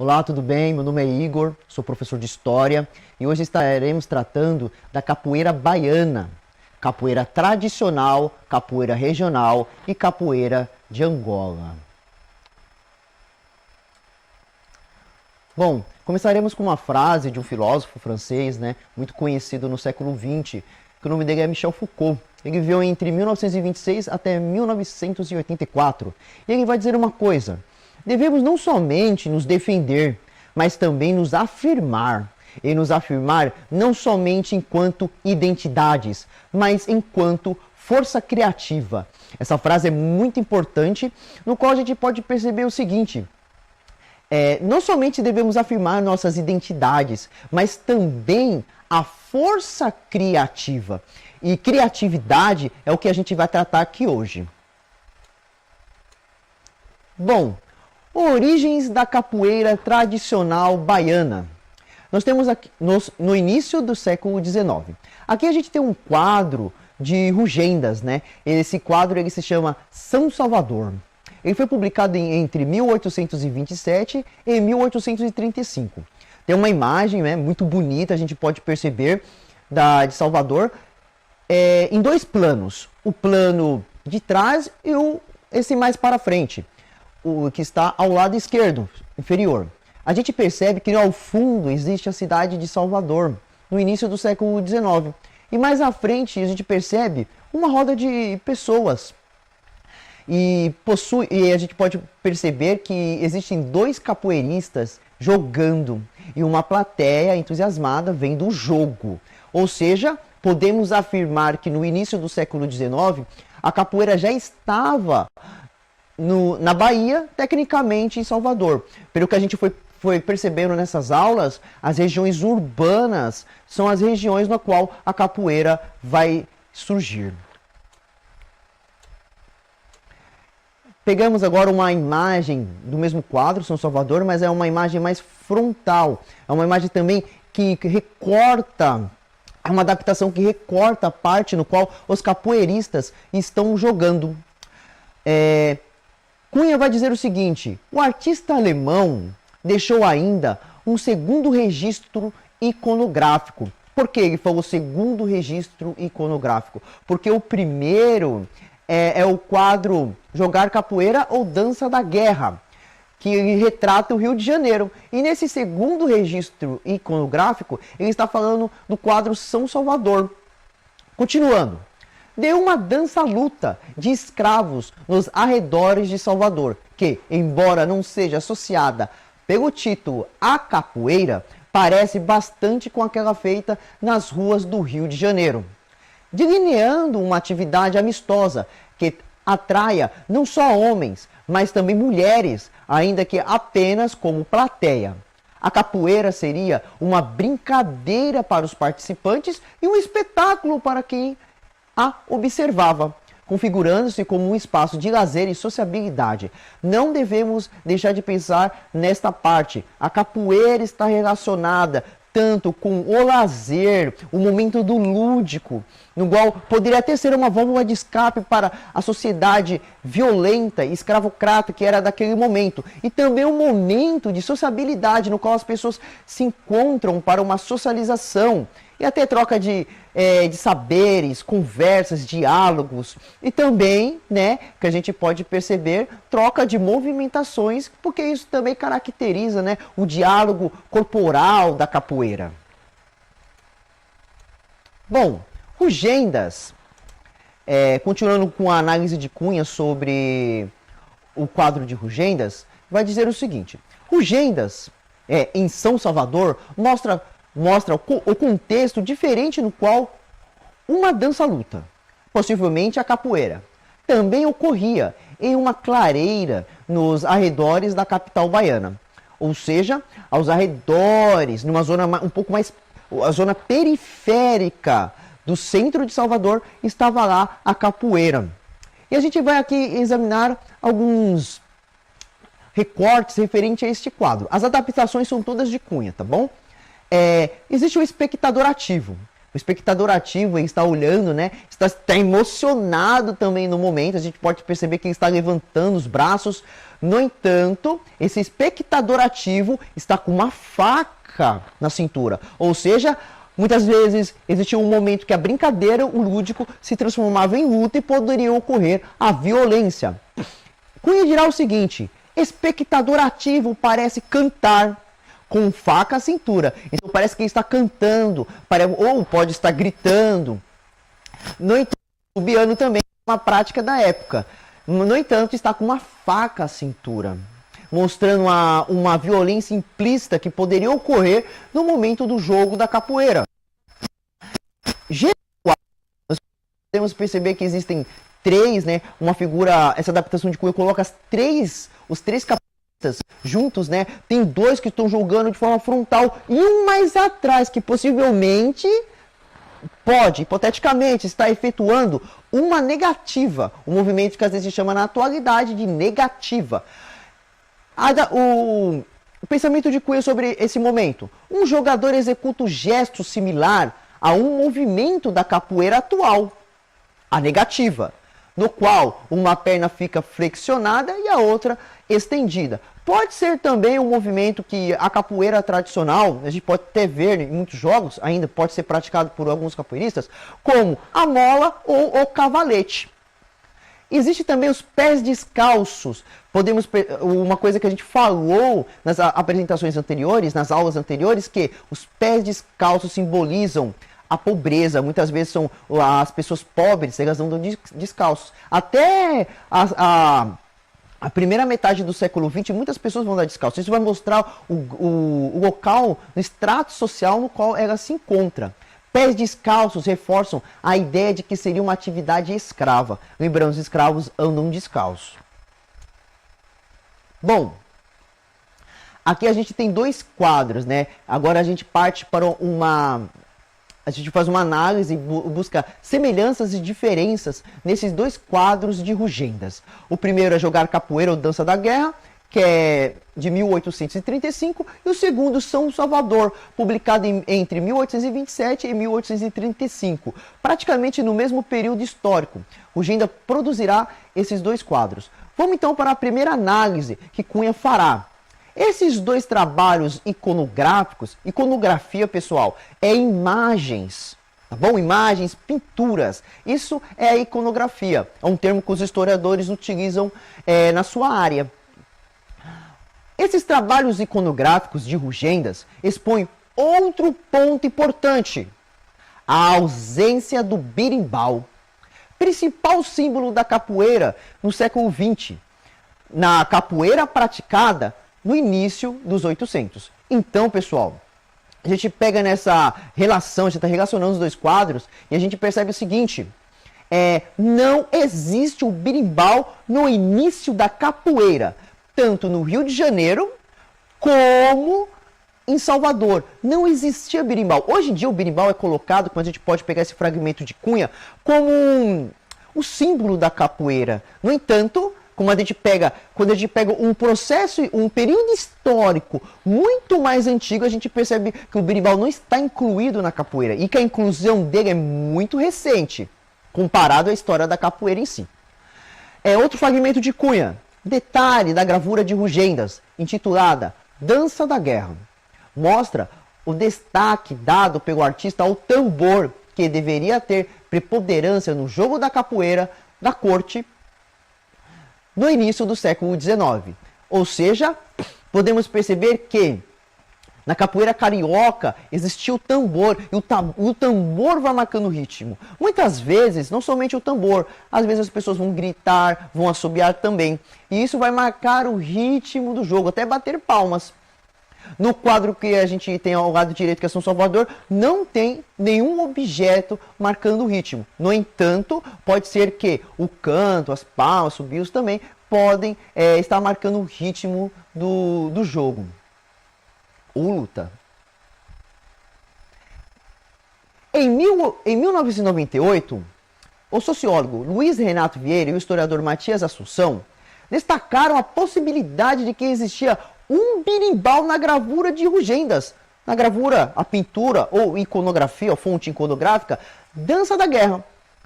Olá, tudo bem? Meu nome é Igor, sou professor de História e hoje estaremos tratando da capoeira baiana, capoeira tradicional, capoeira regional e capoeira de Angola. Bom, começaremos com uma frase de um filósofo francês, muito conhecido no século XX, que o nome dele é Michel Foucault. Ele viveu entre 1926 até 1984 e ele vai dizer uma coisa: devemos não somente nos defender, mas também nos afirmar. E nos afirmar não somente enquanto identidades, mas enquanto força criativa. Essa frase é muito importante, no qual a gente pode perceber o seguinte: não somente devemos afirmar nossas identidades, mas também a força criativa. E criatividade é o que a gente vai tratar aqui hoje. Bom, origens da capoeira tradicional baiana. Nós temos aqui no início do século XIX. Aqui a gente tem um quadro de rugendas, Esse quadro ele se chama São Salvador. Ele foi publicado entre 1827 e 1835. Tem uma imagem muito bonita, a gente pode perceber, de Salvador, em dois planos. O plano de trás e esse mais para frente, o que está ao lado esquerdo, inferior. A gente percebe que ao fundo existe a cidade de Salvador, no início do século XIX. E mais à frente a gente percebe uma roda de pessoas. E a gente pode perceber que existem dois capoeiristas jogando e uma plateia entusiasmada vendo o jogo. Ou seja, podemos afirmar que no início do século XIX a capoeira já estava na Bahia, tecnicamente em Salvador. Pelo que a gente foi percebendo nessas aulas, as regiões urbanas são as regiões na qual a capoeira vai surgir. Pegamos agora uma imagem do mesmo quadro, São Salvador, mas é uma imagem mais frontal. É uma imagem também que recorta, é uma adaptação que recorta a parte no qual os capoeiristas estão jogando. Cunha vai dizer o seguinte: o artista alemão deixou ainda um segundo registro iconográfico. Por que ele falou segundo registro iconográfico? Porque o primeiro é o quadro Jogar Capoeira ou Dança da Guerra, que retrata o Rio de Janeiro. E nesse segundo registro iconográfico, ele está falando do quadro São Salvador. Continuando. Deu uma dança-luta de escravos nos arredores de Salvador, que, embora não seja associada pelo título à capoeira, parece bastante com aquela feita nas ruas do Rio de Janeiro, delineando uma atividade amistosa que atraia não só homens, mas também mulheres, ainda que apenas como plateia. A capoeira seria uma brincadeira para os participantes e um espetáculo para quem a observava, configurando-se como um espaço de lazer e sociabilidade. Não devemos deixar de pensar nesta parte. A capoeira está relacionada tanto com o lazer, o momento do lúdico, no qual poderia até ser uma válvula de escape para a sociedade violenta e escravocrata que era daquele momento, e também um momento de sociabilidade no qual as pessoas se encontram para uma socialização e até troca de saberes, conversas, diálogos, e também, que a gente pode perceber, troca de movimentações, porque isso também caracteriza, o diálogo corporal da capoeira. Bom, rugendas, continuando com a análise de Cunha sobre o quadro de rugendas, vai dizer o seguinte: rugendas, em São Salvador, mostra o contexto diferente no qual uma dança-luta, possivelmente a capoeira, também ocorria em uma clareira nos arredores da capital baiana, ou seja, aos arredores, numa zona um pouco mais, a zona periférica do centro de Salvador, estava lá a capoeira. E a gente vai aqui examinar alguns recortes referentes a este quadro. As adaptações são todas de Cunha, tá bom? Existe o espectador ativo. O espectador ativo está olhando, né? Está emocionado também no momento. A gente pode perceber que ele está levantando os braços. No entanto, esse espectador ativo está com uma faca na cintura. Ou seja, muitas vezes existia um momento que a brincadeira, o lúdico, se transformava em luta e poderia ocorrer a violência. Cunha dirá o seguinte: espectador ativo parece cantar com faca à cintura. Então parece que ele está cantando, ou pode estar gritando. No entanto, o Biano também é uma prática da época. No entanto, está com uma faca à cintura, mostrando uma violência implícita que poderia ocorrer no momento do jogo da capoeira. Nós podemos perceber que existem três, né? Uma figura, essa adaptação de Cunha coloca os três capoeiristas juntos, né? Tem dois que estão jogando de forma frontal e um mais atrás que possivelmente pode, hipoteticamente, estar efetuando uma negativa, um movimento que às vezes se chama na atualidade de negativa. O pensamento de Cunha sobre esse momento: um jogador executa um gesto similar a um movimento da capoeira atual, a negativa, no qual uma perna fica flexionada e a outra estendida. Pode ser também um movimento que a capoeira tradicional, a gente pode até ver em muitos jogos, ainda pode ser praticado por alguns capoeiristas, como a mola ou o cavalete. Existe também os pés descalços. Uma coisa que a gente falou nas apresentações anteriores, nas aulas anteriores, que os pés descalços simbolizam a pobreza. Muitas vezes são as pessoas pobres, elas andam descalços. Até a primeira metade do século XX, muitas pessoas vão andar descalços. Isso vai mostrar o local, o extrato social no qual ela se encontra. Pés descalços reforçam a ideia de que seria uma atividade escrava. Lembrando, os escravos andam descalços. Bom, aqui a gente tem dois quadros, né? Agora a gente parte para a gente faz uma análise e busca semelhanças e diferenças nesses dois quadros de Rugendas. O primeiro é Jogar Capoeira ou Dança da Guerra, que é de 1835, e o segundo, São Salvador, publicado entre 1827 e 1835, praticamente no mesmo período histórico. Rugenda produzirá esses dois quadros. Vamos então para a primeira análise que Cunha fará. Esses dois trabalhos iconográficos, iconografia, pessoal, é imagens, tá bom? Imagens, pinturas. Isso é a iconografia. É um termo que os historiadores utilizam na sua área. Esses trabalhos iconográficos de Rugendas expõem outro ponto importante: a ausência do berimbau, principal símbolo da capoeira no século XX, na capoeira praticada no início dos 800. Então, pessoal, a gente pega nessa relação, a gente está relacionando os dois quadros e a gente percebe o seguinte: não existe o berimbau no início da capoeira, tanto no Rio de Janeiro como em Salvador. Não existia berimbau. Hoje em dia o berimbau é colocado, quando a gente pode pegar esse fragmento de Cunha, como o símbolo da capoeira. No entanto, quando a gente pega um processo, um período histórico muito mais antigo, a gente percebe que o berimbau não está incluído na capoeira e que a inclusão dele é muito recente, comparado à história da capoeira em si. Outro fragmento de Cunha, detalhe da gravura de Rugendas, intitulada Dança da Guerra. Mostra o destaque dado pelo artista ao tambor, que deveria ter preponderância no jogo da capoeira da corte no início do século XIX. Ou seja, podemos perceber que na capoeira carioca existia o tambor, e o tambor vai marcando o ritmo. Muitas vezes, não somente o tambor, às vezes as pessoas vão gritar, vão assobiar também. E isso vai marcar o ritmo do jogo, até bater palmas. No quadro que a gente tem ao lado direito, que é São Salvador, não tem nenhum objeto marcando o ritmo. No entanto, pode ser que o canto, as palmas, subios também podem estar marcando o ritmo do jogo ou luta. Em 1998, o sociólogo Luiz Renato Vieira e o historiador Matias Assunção destacaram a possibilidade de que existia um berimbau na gravura de Rugendas, na gravura, a pintura ou iconografia, ou fonte iconográfica, dança da guerra,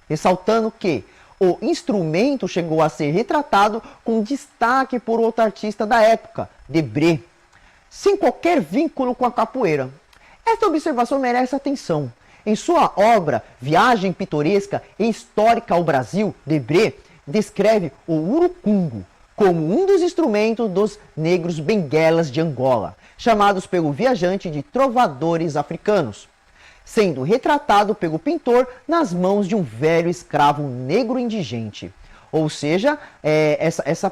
ressaltando que o instrumento chegou a ser retratado com destaque por outro artista da época, Debré, sem qualquer vínculo com a capoeira. Esta observação merece atenção. Em sua obra Viagem Pitoresca e Histórica ao Brasil, Debré descreve o urucungo como um dos instrumentos dos negros benguelas de Angola, chamados pelo viajante de trovadores africanos, sendo retratado pelo pintor nas mãos de um velho escravo negro indigente. Ou seja, essa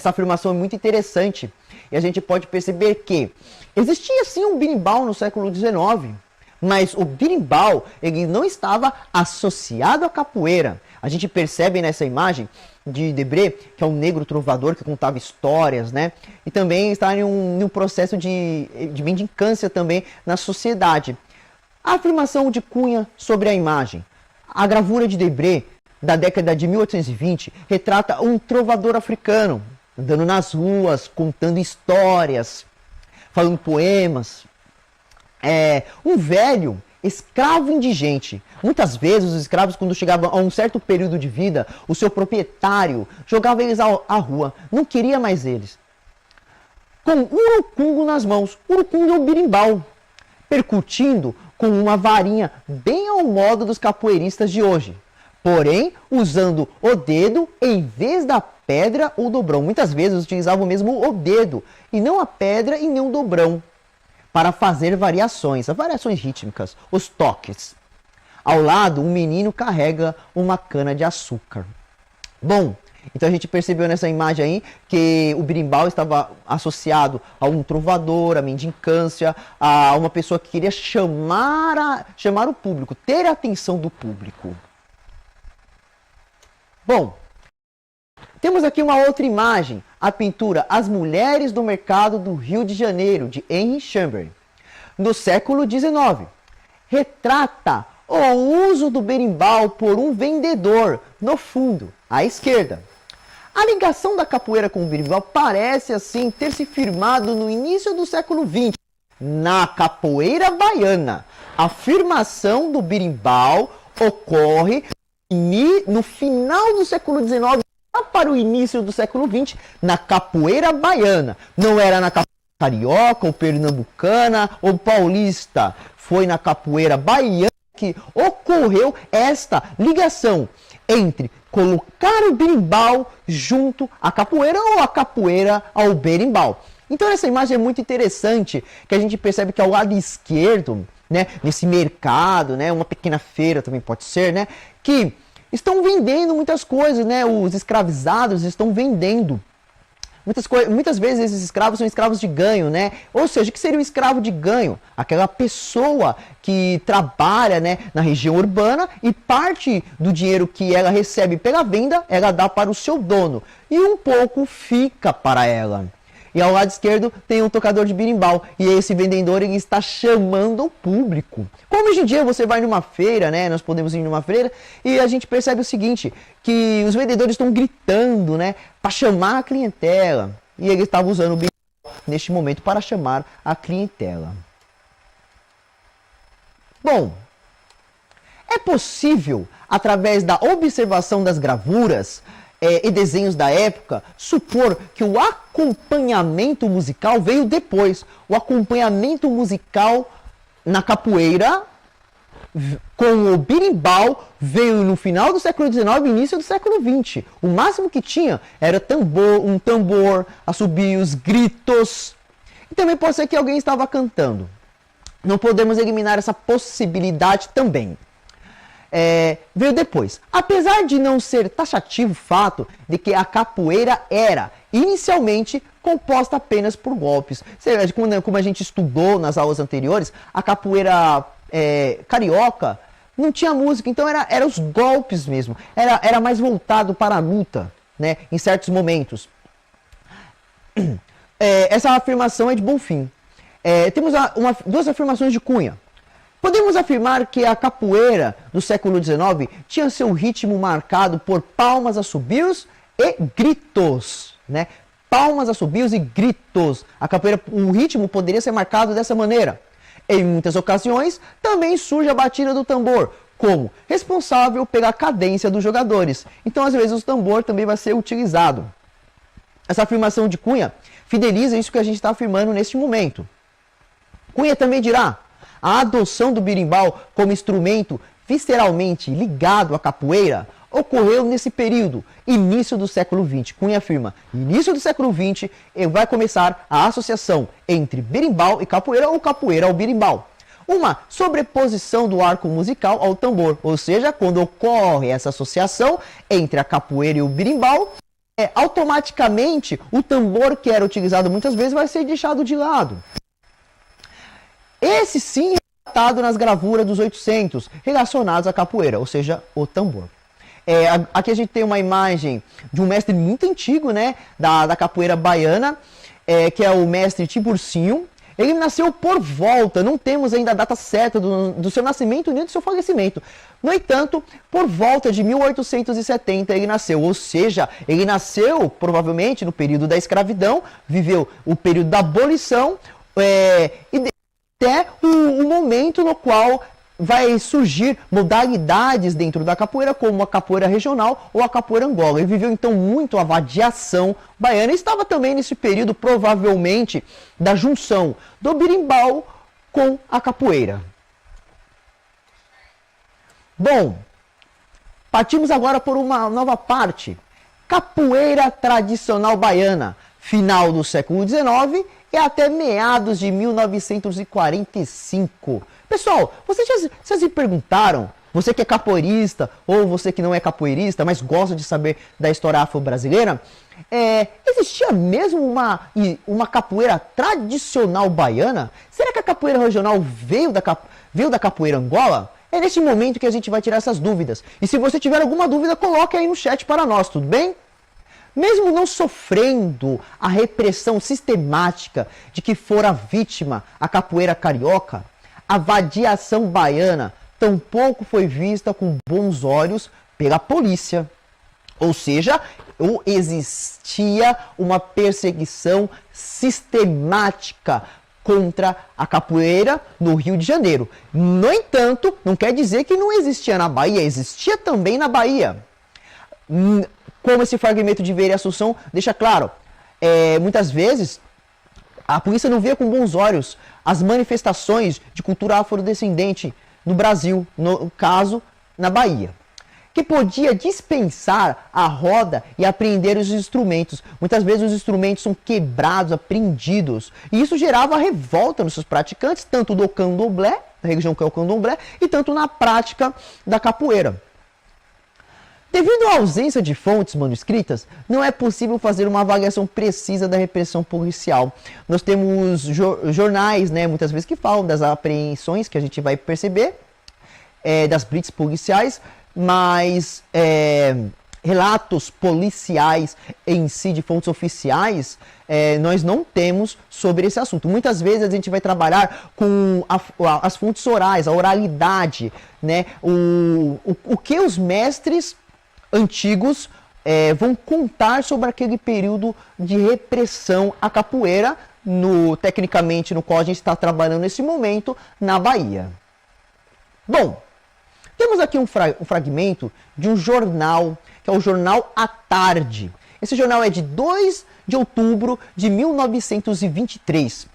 afirmação é muito interessante. E a gente pode perceber que existia sim um berimbau no século XIX, mas o berimbau ele não estava associado à capoeira. A gente percebe nessa imagem de Debré, que é um negro trovador que contava histórias, né? E também está em um processo de mendicância também na sociedade. A afirmação de Cunha sobre a imagem. A gravura de Debré, da década de 1820, retrata um trovador africano, andando nas ruas, contando histórias, falando poemas. Um velho escravo indigente. Muitas vezes os escravos, quando chegavam a um certo período de vida, o seu proprietário jogava eles à rua, não queria mais eles. Com um urucungo nas mãos, urucungo é um berimbau, percutindo com uma varinha bem ao modo dos capoeiristas de hoje, porém usando o dedo em vez da pedra ou dobrão. Muitas vezes utilizavam mesmo o dedo e não a pedra e nem o dobrão, para fazer variações, as variações rítmicas, os toques. Ao lado, um menino carrega uma cana de açúcar. Bom, então a gente percebeu nessa imagem aí que o berimbau estava associado a um trovador, a mendicância, a uma pessoa que queria chamar o público, ter a atenção do público. Bom, temos aqui uma outra imagem, a pintura As Mulheres do Mercado do Rio de Janeiro, de Henry Chamberlain, no século XIX. Retrata o uso do berimbau por um vendedor, no fundo, à esquerda. A ligação da capoeira com o berimbau parece, assim, ter se firmado no início do século XX, na capoeira baiana. A firmação do berimbau ocorre no final do século XIX, para o início do século XX, na capoeira baiana. Não era na capoeira carioca, ou pernambucana, ou paulista. Foi na capoeira baiana que ocorreu esta ligação entre colocar o berimbau junto à capoeira ou a capoeira ao berimbau. Então essa imagem é muito interessante, que a gente percebe que ao lado esquerdo, né, nesse mercado, né, uma pequena feira também pode ser, né, que estão vendendo muitas coisas, né? Os escravizados estão vendendo muitas vezes esses escravos são escravos de ganho, né? Ou seja, o que seria um escravo de ganho? Aquela pessoa que trabalha, né, na região urbana e parte do dinheiro que ela recebe pela venda, ela dá para o seu dono e um pouco fica para ela. E ao lado esquerdo tem um tocador de berimbau. E esse vendedor ele está chamando o público. Como hoje em dia você vai numa feira, né? Nós podemos ir numa feira e a gente percebe o seguinte, que os vendedores estão gritando, né? Para chamar a clientela. E ele estava usando o berimbau neste momento para chamar a clientela. Bom, é possível, através da observação das gravuras, e desenhos da época, supor que o acompanhamento musical veio depois. O acompanhamento musical na capoeira com o berimbau veio no final do século XIX e início do século XX. O máximo que tinha era um tambor, assobios, gritos. E também pode ser que alguém estava cantando. Não podemos eliminar essa possibilidade também. Veio depois. Apesar de não ser taxativo o fato de que a capoeira era inicialmente composta apenas por golpes. Como a gente estudou nas aulas anteriores, a capoeira carioca não tinha música, então era os golpes mesmo. Era mais voltado para a luta, né, em certos momentos. Essa afirmação é de Bonfim. Temos duas afirmações de Cunha. Podemos afirmar que a capoeira do século XIX tinha seu ritmo marcado por palmas, assobios e gritos, né? palmas, assobios e gritos. A capoeira, o ritmo poderia ser marcado dessa maneira. Em muitas ocasiões, também surge a batida do tambor, como responsável pela cadência dos jogadores. Então, às vezes, o tambor também vai ser utilizado. Essa afirmação de Cunha fideliza isso que a gente está afirmando neste momento. Cunha também dirá: a adoção do berimbau como instrumento visceralmente ligado à capoeira ocorreu nesse período, início do século XX. Cunha afirma: início do século XX vai começar a associação entre berimbau e capoeira ou capoeira ao berimbau. Uma sobreposição do arco musical ao tambor, ou seja, quando ocorre essa associação entre a capoeira e o berimbau, automaticamente o tambor que era utilizado muitas vezes vai ser deixado de lado. Esse sim é relatado nas gravuras dos 800 relacionados à capoeira, ou seja, o tambor. Aqui a gente tem uma imagem de um mestre muito antigo, né, da capoeira baiana, que é o mestre Tiburcinho. Ele nasceu por volta, não temos ainda a data certa do seu nascimento nem do seu falecimento. No entanto, por volta de 1870 ele nasceu, ou seja, ele nasceu provavelmente no período da escravidão, viveu o período da abolição e até o momento no qual vai surgir modalidades dentro da capoeira, como a capoeira regional ou a capoeira Angola. Ele viveu então muito a vadiação baiana e estava também nesse período, provavelmente, da junção do berimbau com a capoeira. Bom, partimos agora por uma nova parte. Capoeira tradicional baiana, final do século XIX e até meados de 1945. Pessoal, vocês se perguntaram, você que é capoeirista ou você que não é capoeirista, mas gosta de saber da história afro-brasileira, existia mesmo uma capoeira tradicional baiana? Será que a capoeira regional veio da capoeira Angola? É nesse momento que a gente vai tirar essas dúvidas. E se você tiver alguma dúvida, coloque aí no chat para nós, tudo bem? Mesmo não sofrendo a repressão sistemática de que fora vítima a capoeira carioca, a vadiação baiana tampouco foi vista com bons olhos pela polícia. Ou seja, existia uma perseguição sistemática contra a capoeira no Rio de Janeiro. No entanto, não quer dizer que não existia na Bahia, existia também na Bahia. Como esse fragmento de Veira e Assunção deixa claro, muitas vezes a polícia não via com bons olhos as manifestações de cultura afrodescendente no Brasil, no caso, na Bahia, que podia dispensar a roda e apreender os instrumentos. Muitas vezes os instrumentos são quebrados, apreendidos, e isso gerava revolta nos seus praticantes, tanto do candomblé, da região que é o candomblé, e tanto na prática da capoeira. Devido à ausência de fontes manuscritas, não é possível fazer uma avaliação precisa da repressão policial. Nós temos jornais, né, muitas vezes que falam das apreensões, que a gente vai perceber, das blitz policiais, mas relatos policiais em si, de fontes oficiais, nós não temos sobre esse assunto. Muitas vezes a gente vai trabalhar com as fontes orais, a oralidade, né, o que os mestres antigos vão contar sobre aquele período de repressão à capoeira, tecnicamente no qual a gente está trabalhando nesse momento, na Bahia. Bom, temos aqui um fragmento de um jornal, que é o Jornal à Tarde. Esse jornal é de 2 de outubro de 1923.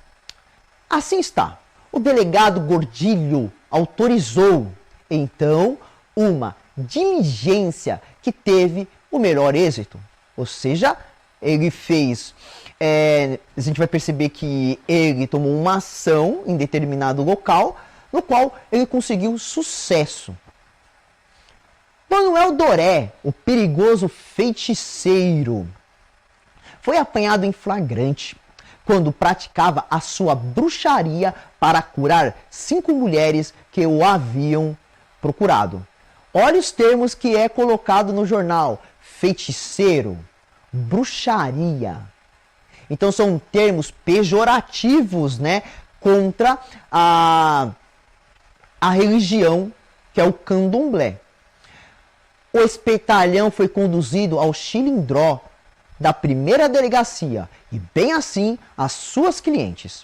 Assim está: o delegado Gordilho autorizou, então, uma diligência que teve o melhor êxito. Ou seja, ele fez... a gente vai perceber que ele tomou uma ação em determinado local, no qual ele conseguiu sucesso. Manuel Doré, o perigoso feiticeiro, foi apanhado em flagrante quando praticava a sua bruxaria para curar 5 mulheres que o haviam procurado. Olha os termos que é colocado no jornal: feiticeiro, bruxaria. Então são termos pejorativos, né, contra a religião, que é o candomblé. O espertalhão foi conduzido ao Chilindró, da primeira delegacia e bem assim as suas clientes.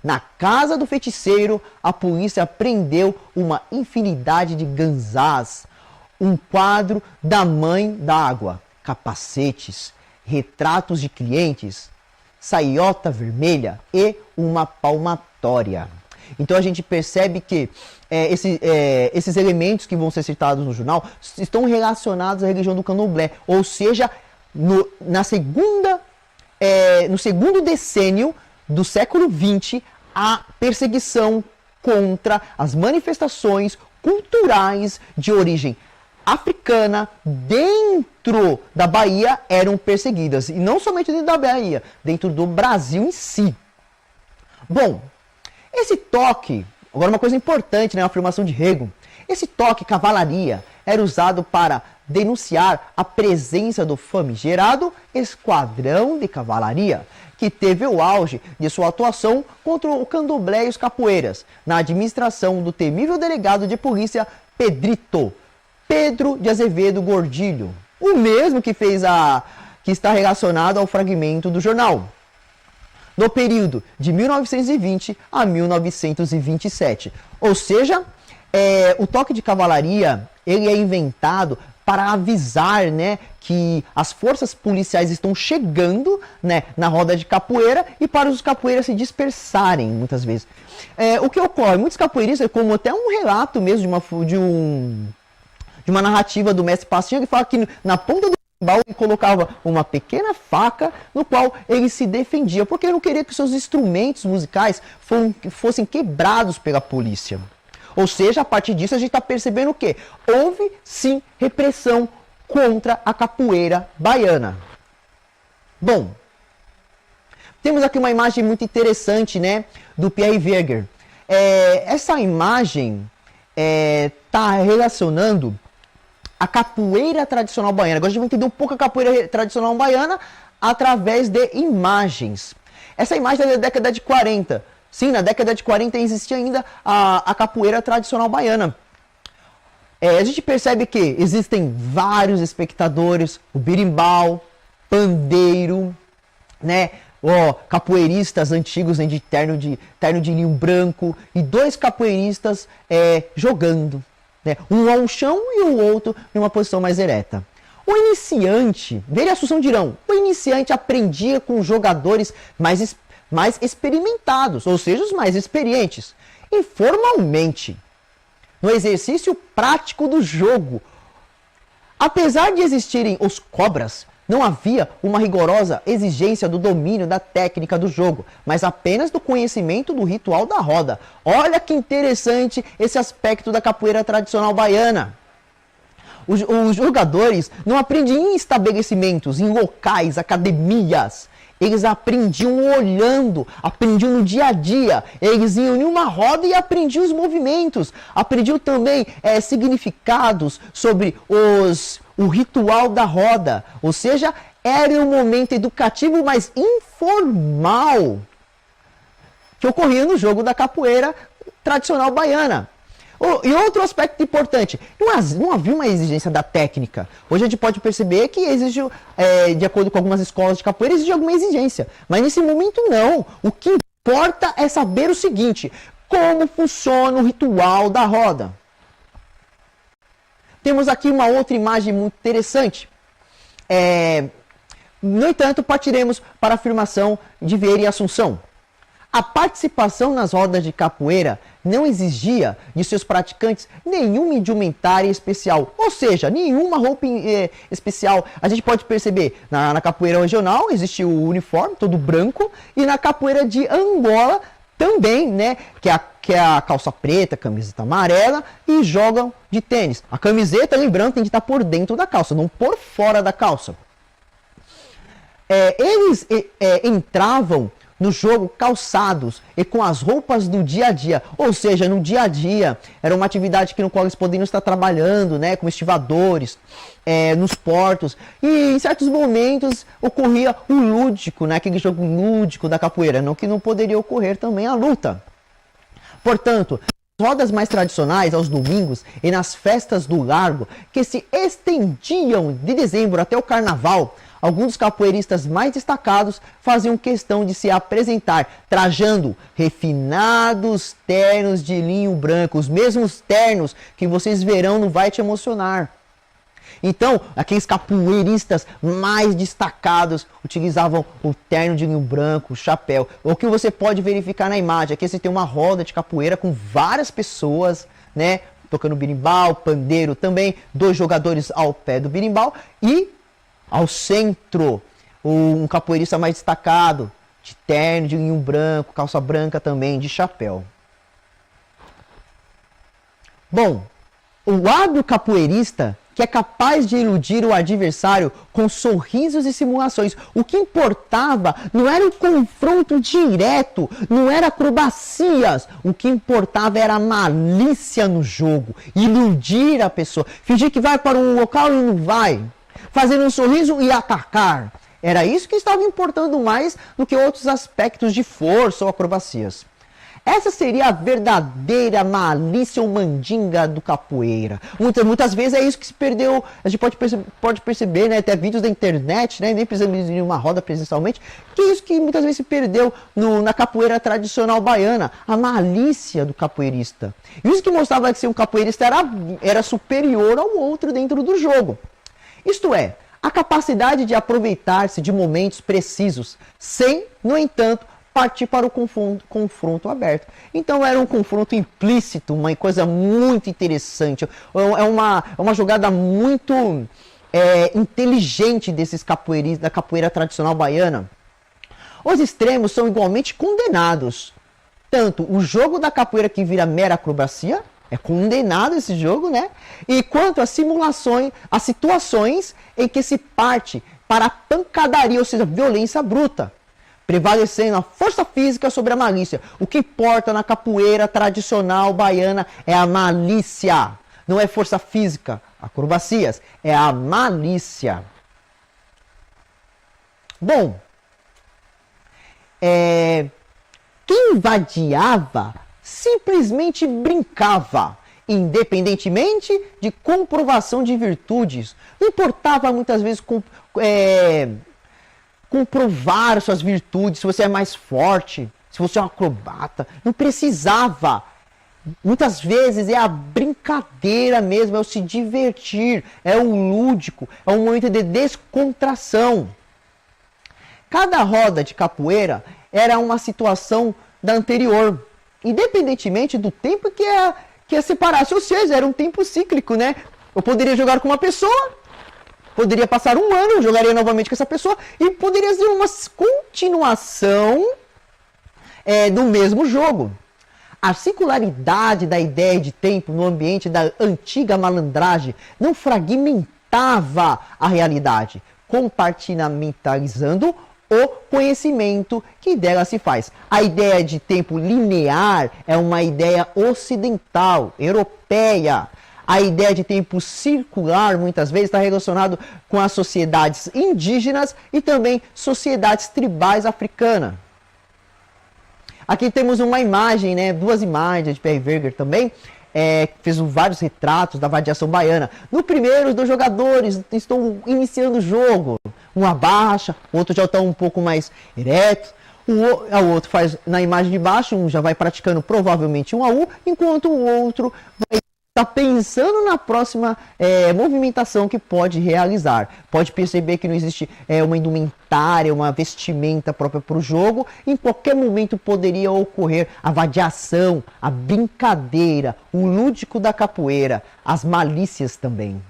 Na casa do feiticeiro, a polícia prendeu uma infinidade de ganzás, um quadro da Mãe da Água, capacetes, retratos de clientes, saiota vermelha e uma palmatória. Então a gente percebe que esses elementos que vão ser citados no jornal estão relacionados à religião do candomblé, ou seja, no segundo decênio do século XX, a perseguição contra as manifestações culturais de origem africana dentro da Bahia eram perseguidas. E não somente dentro da Bahia, dentro do Brasil em si. Bom, esse toque, agora uma coisa importante, né, a afirmação de Hegel, esse toque cavalaria era usado para denunciar a presença do famigerado esquadrão de cavalaria, que teve o auge de sua atuação contra o candomblé e os capoeiras, na administração do temível delegado de polícia Pedro de Azevedo Gordilho, o mesmo que está relacionado ao fragmento do jornal. No período de 1920 a 1927. Ou seja, o toque de cavalaria ele é inventado para avisar, né, que as forças policiais estão chegando, né, na roda de capoeira e para os capoeiras se dispersarem, muitas vezes. O que ocorre? Muitos capoeiristas, como até um relato mesmo de uma narrativa do mestre Pastinha, que fala que na ponta do baú ele colocava uma pequena faca no qual ele se defendia, porque ele não queria que seus instrumentos musicais fossem quebrados pela polícia. Ou seja, a partir disso a gente está percebendo o quê? Houve sim repressão contra a capoeira baiana. Bom, temos aqui uma imagem muito interessante, né, do Pierre Weger. Essa imagem está relacionando a capoeira tradicional baiana. Agora a gente vai entender um pouco a capoeira tradicional baiana através de imagens. Essa imagem é da década de 40. Sim, na década de 40 existia ainda a capoeira tradicional baiana. A gente percebe que existem vários espectadores, o berimbau, pandeiro, né? Capoeiristas antigos, né, de terno de linho branco, e dois capoeiristas jogando, né, um ao chão e o outro em uma posição mais ereta. O iniciante, Vera Assunção dirão, o iniciante aprendia com jogadores mais experimentados, ou seja, os mais experientes, informalmente, no exercício prático do jogo. Apesar de existirem os cobras, não havia uma rigorosa exigência do domínio da técnica do jogo, mas apenas do conhecimento do ritual da roda. Olha que interessante esse aspecto da capoeira tradicional baiana. Os jogadores não aprendiam em estabelecimentos, em locais, academias. Eles aprendiam olhando, aprendiam no dia a dia. Eles iam em uma roda e aprendiam os movimentos. Aprendiam também significados sobre o ritual da roda. Ou seja, era um momento educativo, mas informal, que ocorria no jogo da capoeira tradicional baiana. E outro aspecto importante, não havia uma exigência da técnica. Hoje a gente pode perceber que existe, de acordo com algumas escolas de capoeira, existe alguma exigência. Mas nesse momento não. O que importa é saber o seguinte: como funciona o ritual da roda. Temos aqui uma outra imagem muito interessante. No entanto, partiremos para a afirmação de Vieira e Assunção. A participação nas rodas de capoeira não exigia de seus praticantes nenhuma indumentária especial, ou seja, nenhuma roupa especial. A gente pode perceber, na capoeira regional existe o uniforme todo branco, e na capoeira de Angola também, né, que é a calça preta, camiseta amarela, e jogam de tênis. A camiseta, lembrando, tem que estar por dentro da calça, não por fora da calça. Eles entravam no jogo calçados e com as roupas do dia a dia, ou seja, no dia a dia era uma atividade no qual eles poderiam estar trabalhando, né, como estivadores, nos portos, e em certos momentos ocorria o lúdico, né, aquele jogo lúdico da capoeira, não que não poderia ocorrer também a luta. Portanto, rodas mais tradicionais aos domingos e nas festas do Largo, que se estendiam de dezembro até o Carnaval, alguns dos capoeiristas mais destacados faziam questão de se apresentar, trajando refinados ternos de linho branco, os mesmos ternos que vocês verão no Vai Te Emocionar. Então, aqueles capoeiristas mais destacados utilizavam o terno de linho branco, o chapéu. O que você pode verificar na imagem, aqui você tem uma roda de capoeira com várias pessoas, né, tocando berimbau, pandeiro também, 2 jogadores ao pé do berimbau e ao centro, um capoeirista mais destacado, de terno de linho branco, calça branca também, de chapéu. Bom, o hábil capoeirista que é capaz de iludir o adversário com sorrisos e simulações. O que importava não era o confronto direto, não era acrobacias. O que importava era a malícia no jogo, iludir a pessoa, fingir que vai para um local e não vai, fazer um sorriso e atacar. Era isso que estava importando mais do que outros aspectos de força ou acrobacias. Essa seria a verdadeira malícia ou mandinga do capoeira. Muitas vezes é isso que se perdeu. A gente pode perceber, né, até vídeos da internet, né, nem precisamos ir em uma roda presencialmente, que é isso que muitas vezes se perdeu na capoeira tradicional baiana, a malícia do capoeirista. E isso que mostrava que ser um capoeirista era superior ao outro dentro do jogo. Isto é, a capacidade de aproveitar-se de momentos precisos, sem, no entanto, partir para o confronto aberto. Então era um confronto implícito, uma coisa muito interessante. É uma jogada muito inteligente desses capoeiristas, da capoeira tradicional baiana. Os extremos são igualmente condenados. Tanto o jogo da capoeira que vira mera acrobacia, é condenado esse jogo, né? E quanto as simulações, as situações em que se parte para a pancadaria, ou seja, violência bruta, prevalecendo a força física sobre a malícia. O que importa na capoeira tradicional baiana é a malícia. Não é força física, acrobacias, é a malícia. Bom, quem vadiava simplesmente brincava, independentemente de comprovação de virtudes. Não importava muitas vezes comprovar suas virtudes, se você é mais forte, se você é um acrobata, não precisava. Muitas vezes é a brincadeira mesmo, é o se divertir, é o lúdico, é um momento de descontração. Cada roda de capoeira era uma situação da anterior, independentemente do tempo que ia separar. Ou seja, era um tempo cíclico, né? Eu poderia jogar com uma pessoa, poderia passar um ano, eu jogaria novamente com essa pessoa e poderia ser uma continuação do mesmo jogo. A singularidade da ideia de tempo no ambiente da antiga malandragem não fragmentava a realidade, compartimentalizando o conhecimento que dela se faz. A ideia de tempo linear é uma ideia ocidental, europeia. A ideia de tempo circular, muitas vezes, está relacionado com as sociedades indígenas e também sociedades tribais africanas. Aqui temos uma imagem, né, 2 imagens de Pierre Verger também, fez vários retratos da vadiação baiana. No primeiro, os 2 jogadores estão iniciando o jogo. Um abaixa, o outro já está um pouco mais ereto. O outro faz na imagem de baixo, um já vai praticando provavelmente um a um, enquanto o outro vai está pensando na próxima movimentação que pode realizar. Pode perceber que não existe uma indumentária, uma vestimenta própria para o jogo. Em qualquer momento poderia ocorrer a vadiação, a brincadeira, o lúdico da capoeira, as malícias também.